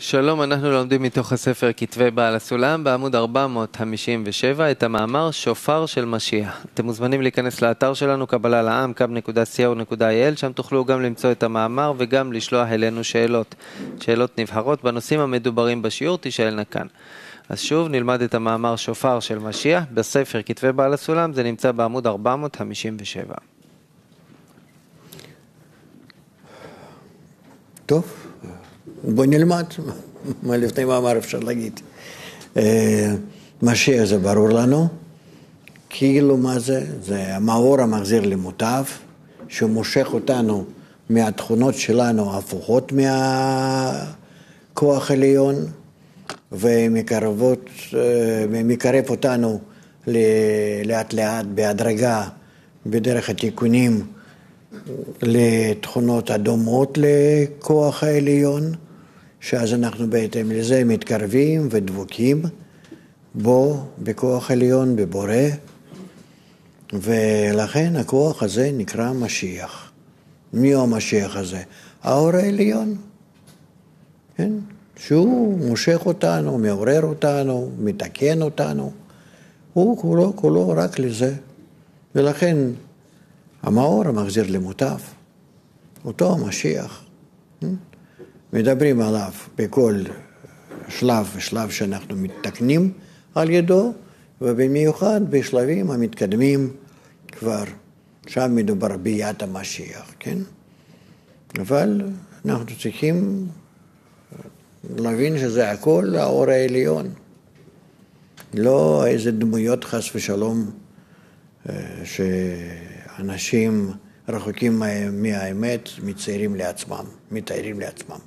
שלום, אנחנו לומדים מתוך הספר כתבי בעל הסולם בעמוד 457 את המאמר שופר של משיח. אתם מוזמנים להיכנס לאתר שלנו קבלה לעם kab.co.il, שם תוכלו גם למצוא את המאמר וגם לשלוח אלינו שאלות נבחרות בנושאים המדוברים בשיעור, תשאלנה כאן. אז שוב נלמד את המאמר שופר של משיח בספר כתבי בעל הסולם, זה נמצא בעמוד 457. טוב, בוא נלמד, מה לפני מאמר אפשר להגיד. משיח זה ברור לנו, כאילו מה זה? זה המאור המחזיר למוטב, שמושך אותנו מהתכונות שלנו הפוכות מהכוח עליון, ומקרב אותנו לאט לאט בהדרגה, בדרך התיקונים, לתכונות הדומות לכוח העליון, שאז אנחנו בהתאם לזה מתקרבים ודבוקים בו, בכוח העליון, בבורא, ולכן הכוח הזה נקרא משיח. מי הוא המשיח הזה? האור העליון, כן? שהוא מושך אותנו, מעורר אותנו, מתקן אותנו, הוא כולו רק לזה, ולכן המאור המחזיר למוטב, אותו המשיח. מדברים עליו בכל שלב ושלב שאנחנו מתקנים על ידו, ובמיוחד בשלבים המתקדמים כבר, שם מדובר ביאת המשיח, כן? אבל אנחנו צריכים להבין שזה הכל האור העליון, לא איזה דמויות חס ושלום שאנשים רחוקים מהאמת מתארים לעצמם.